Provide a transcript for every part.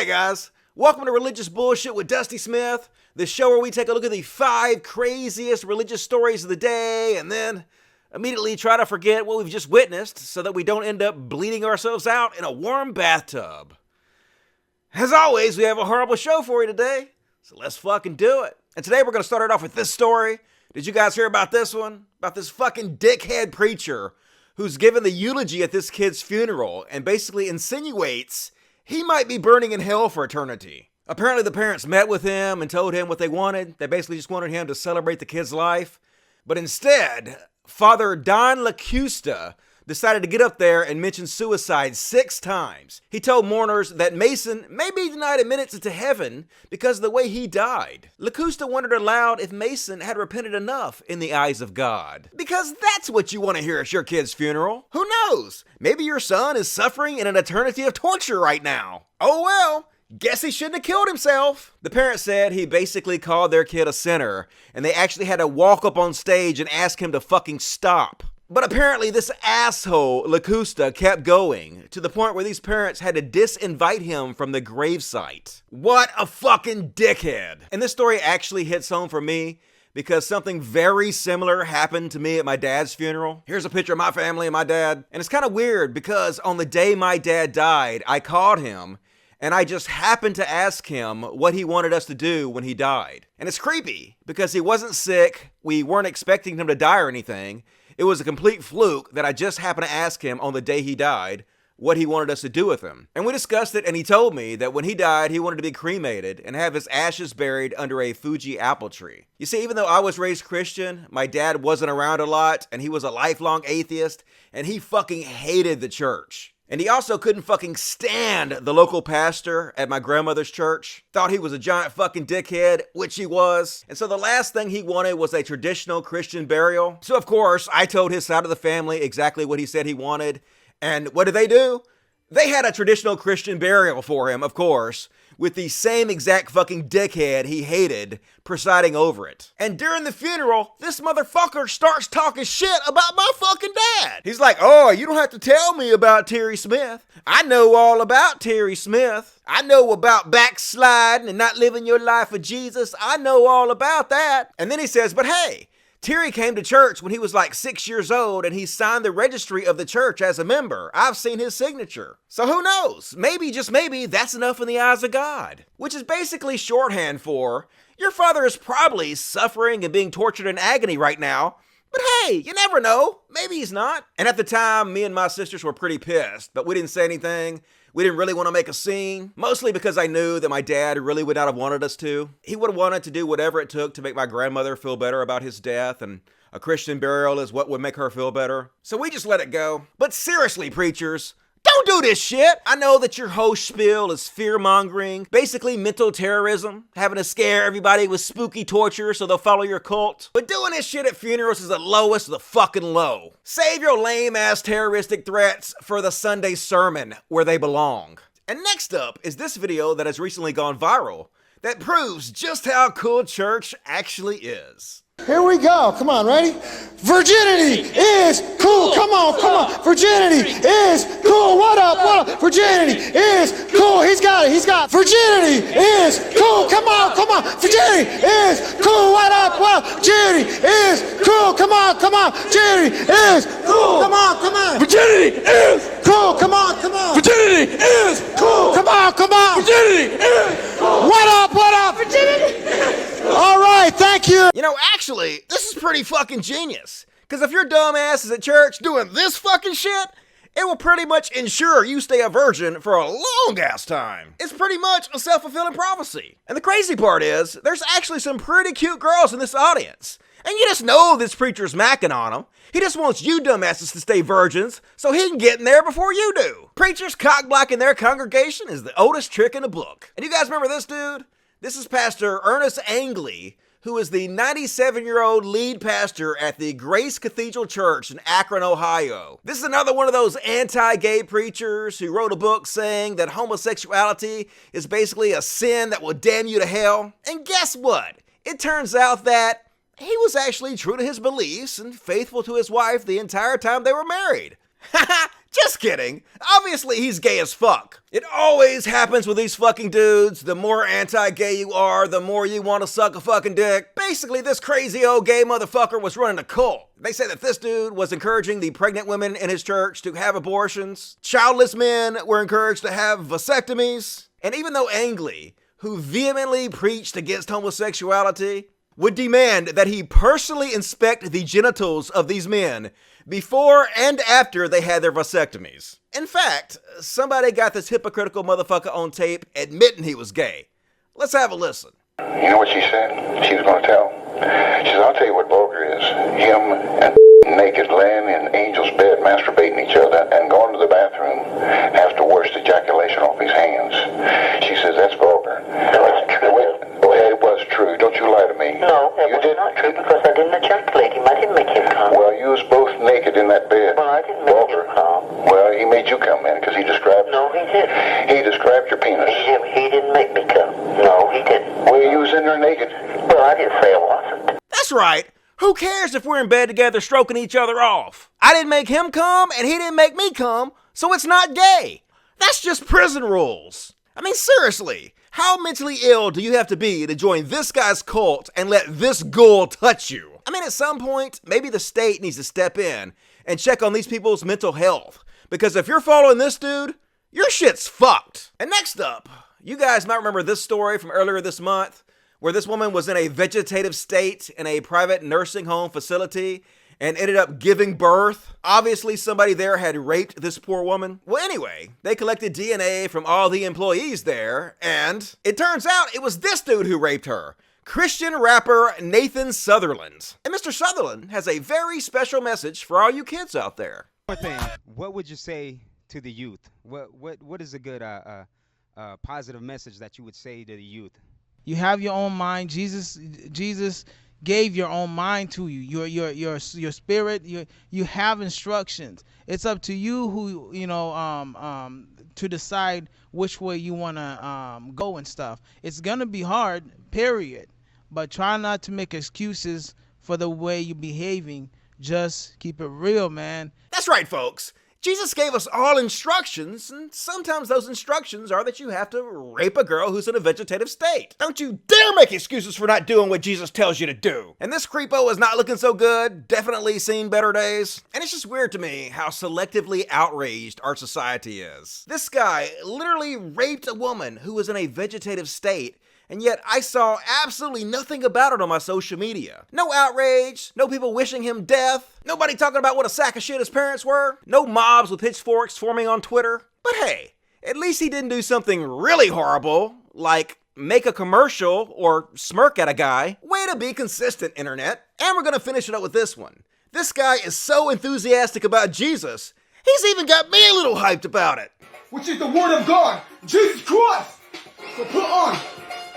Hey guys, welcome to Religious Bullshit with Dusty Smith, the show where we take a look at the 5 craziest religious stories of the day and then immediately try to forget what we've just witnessed so that we don't end up bleeding ourselves out in a warm bathtub. As always, we have a horrible show for you today, so let's fucking do it. And today we're going to start it off with this story. Did you guys hear about this one? About this fucking dickhead preacher who's given the eulogy at this kid's funeral and basically insinuates he might be burning in hell for eternity. Apparently the parents met with him and told him what they wanted. They basically just wanted him to celebrate the kid's life. But instead, Father Don LaCusta decided to get up there and mention suicide 6 times. He told mourners that Mason may be denied admittance into heaven because of the way he died. LaCusta wondered aloud if Mason had repented enough in the eyes of God. Because that's what you want to hear at your kid's funeral. Who knows? Maybe your son is suffering in an eternity of torture right now. Oh well. Guess he shouldn't have killed himself. The parents said he basically called their kid a sinner, and they actually had to walk up on stage and ask him to fucking stop. But apparently this asshole, LaCusta, kept going, to the point where these parents had to disinvite him from the gravesite. What a fucking dickhead. And this story actually hits home for me, because something very similar happened to me at my dad's funeral. Here's a picture of my family and my dad. And it's kind of weird, because on the day my dad died, I called him, and I just happened to ask him what he wanted us to do when he died. And it's creepy, because he wasn't sick, we weren't expecting him to die or anything. It was a complete fluke that I just happened to ask him on the day he died what he wanted us to do with him. And we discussed it, and he told me that when he died, he wanted to be cremated and have his ashes buried under a Fuji apple tree. You see, even though I was raised Christian, my dad wasn't around a lot, and he was a lifelong atheist, and he fucking hated the church. And he also couldn't fucking stand the local pastor at my grandmother's church. Thought he was a giant fucking dickhead, which he was. And so the last thing he wanted was a traditional Christian burial. So of course, I told his side of the family exactly what he said he wanted. And what did they do? They had a traditional Christian burial for him, of course, with the same exact fucking dickhead he hated presiding over it. And during the funeral, this motherfucker starts talking shit about my fucking dad. He's like, oh, you don't have to tell me about Terry Smith. I know all about Terry Smith. I know about backsliding and not living your life for Jesus. I know all about that. And then he says, but hey, Terry came to church when he was like 6 years old and he signed the registry of the church as a member. I've seen his signature. So who knows? Maybe, just maybe, that's enough in the eyes of God. Which is basically shorthand for, your father is probably suffering and being tortured in agony right now. But hey, you never know. Maybe he's not. And at the time, me and my sisters were pretty pissed, but we didn't say anything. We didn't really want to make a scene, mostly because I knew that my dad really would not have wanted us to. He would have wanted to do whatever it took to make my grandmother feel better about his death, and a Christian burial is what would make her feel better. So we just let it go. But seriously, preachers, don't do this shit. I know that your whole spiel is fear-mongering, basically mental terrorism, having to scare everybody with spooky torture so they'll follow your cult. But doing this shit at funerals is the lowest of the fucking low. Save your lame-ass terroristic threats for the Sunday sermon where they belong. And next up is this video that has recently gone viral that proves just how cool church actually is. Here we go. Come on, ready? Virginity is cool. Come on, come on. Virginity is cool. What up? What up? Virginity is cool. He's got it. He's got it. Virginity is cool. Come on, come on. Virginity is cool. What up? What up? Virginity is cool. Come on, come on. Virginity is cool. Come on, come on. Virginity is cool. Come on, come on. Virginity is cool. Come on, come on. Virginity is cool. What up? What up? Virginity is cool. All right, thank you. You know, actually, this is pretty fucking genius. Because if your dumb ass is at church doing this fucking shit, it will pretty much ensure you stay a virgin for a long ass time. It's pretty much a self-fulfilling prophecy. And the crazy part is, there's actually some pretty cute girls in this audience. And you just know this preacher's macking on them. He just wants you dumbasses to stay virgins so he can get in there before you do. Preachers cock-blocking their congregation is the oldest trick in the book. And you guys remember this dude? This is Pastor Ernest Angley, who is the 97-year-old lead pastor at the Grace Cathedral Church in Akron, Ohio. This is another one of those anti-gay preachers who wrote a book saying that homosexuality is basically a sin that will damn you to hell. And guess what? It turns out that he was actually true to his beliefs and faithful to his wife the entire time they were married. Haha! Just kidding. Obviously, he's gay as fuck. It always happens with these fucking dudes. The more anti-gay you are, the more you want to suck a fucking dick. Basically, this crazy old gay motherfucker was running a cult. They say that this dude was encouraging the pregnant women in his church to have abortions. Childless men were encouraged to have vasectomies. And even though Angley, who vehemently preached against homosexuality, would demand that he personally inspect the genitals of these men before and after they had their vasectomies. In fact, somebody got this hypocritical motherfucker on tape admitting he was gay. Let's have a listen. You know what she said? She was going to tell. She said, I'll tell you what vulgar is. Him and naked laying in Angel's bed masturbating each other and going to the bathroom after worst ejaculation off his hands. She says, that's vulgar. That's true. It was true. Don't you lie to me. No, it was not true because I didn't ejaculate him. I didn't make him come. Well, you was both naked in that bed. Well, I didn't make him come. Well, he made you come in because he described... No, he didn't. He described your penis. He didn't make me come. No, he didn't. Well, you was in there naked. Well, I didn't say I wasn't. That's right. Who cares if we're in bed together stroking each other off? I didn't make him come and he didn't make me come, so it's not gay. That's just prison rules. I mean, seriously, how mentally ill do you have to be to join this guy's cult and let this ghoul touch you? I mean, at some point, maybe the state needs to step in and check on these people's mental health. Because if you're following this dude, your shit's fucked. And next up, you guys might remember this story from earlier this month, where this woman was in a vegetative state in a private nursing home facility and ended up giving birth. Obviously, somebody there had raped this poor woman. Well, anyway, they collected DNA from all the employees there, and it turns out it was this dude who raped her. Christian rapper Nathan Sutherland. And Mr. Sutherland has a very special message for all you kids out there. One thing, what would you say to the youth? What is a good positive message that you would say to the youth? You have your own mind. Jesus gave your own mind to you. Your spirit. You have instructions. It's up to you who to decide which way you want to go and stuff. It's gonna be hard, period. But try not to make excuses for the way you're behaving. Just keep it real, man. That's right, folks. Jesus gave us all instructions, and sometimes those instructions are that you have to rape a girl who's in a vegetative state. Don't you dare make excuses for not doing what Jesus tells you to do. And this creepo is not looking so good, definitely seen better days. And it's just weird to me how selectively outraged our society is. This guy literally raped a woman who was in a vegetative state, and yet I saw absolutely nothing about it on my social media. No outrage, no people wishing him death, nobody talking about what a sack of shit his parents were, no mobs with pitchforks forming on Twitter. But hey, at least he didn't do something really horrible, like make a commercial or smirk at a guy. Way to be consistent, internet. And we're gonna finish it up with this one. This guy is so enthusiastic about Jesus, he's even got me a little hyped about it. Which is the word of God, Jesus Christ. So put on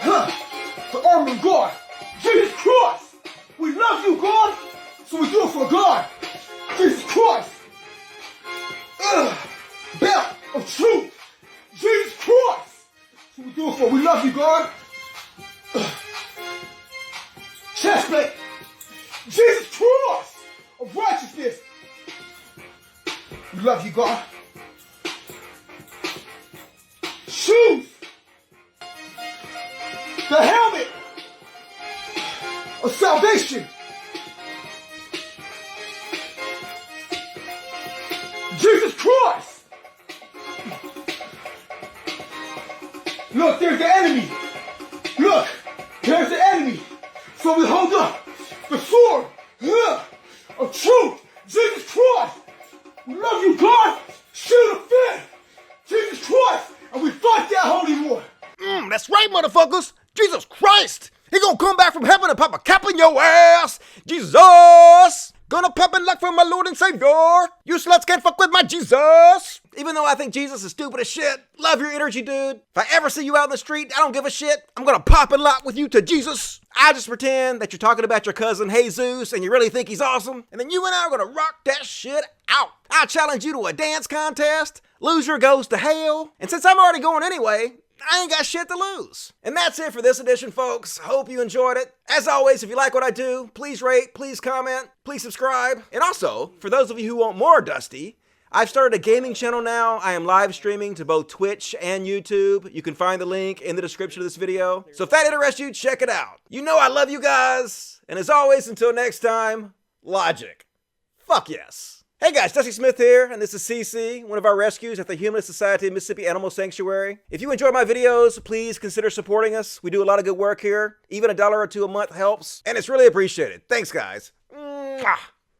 the armor of God, Jesus Christ. We love you, God, so we do it for God, Jesus Christ. Belt of truth, Jesus Christ. So we do it for. We love you, God. Chest plate, Jesus Christ of righteousness. We love you, God. Shoes. The helmet of salvation. Jesus Christ. Look, there's the enemy. Look, there's the enemy. So we hold up the sword of truth. Jesus Christ. We love you, God. Shield of faith. Jesus Christ. And we fight that holy war. That's right, motherfuckers. Jesus Christ! He gonna come back from heaven and pop a cap in your ass! Jesus! Gonna pop in luck for my Lord and Savior! You sluts can't fuck with my Jesus! Even though I think Jesus is stupid as shit, love your energy, dude. If I ever see you out in the street, I don't give a shit. I'm gonna pop and lock with you to Jesus. I just pretend that you're talking about your cousin Jesus and you really think he's awesome, and then you and I are gonna rock that shit out. I challenge you to a dance contest. Loser goes to hell. And since I'm already going anyway, I ain't got shit to lose. And that's it for this edition, folks. Hope you enjoyed it. As always, if you like what I do, please rate, please comment, please subscribe. And also, for those of you who want more Dusty, I've started a gaming channel now. I am live streaming to both Twitch and YouTube. You can find the link in the description of this video. So if that interests you, check it out. You know I love you guys. And as always, until next time, logic. Fuck yes. Hey guys, Dusty Smith here, and this is CC, one of our rescues at the Humanist Society of Mississippi Animal Sanctuary. If you enjoy my videos, please consider supporting us. We do a lot of good work here. Even $1 or $2 a month helps, and it's really appreciated. Thanks, guys. Mwah.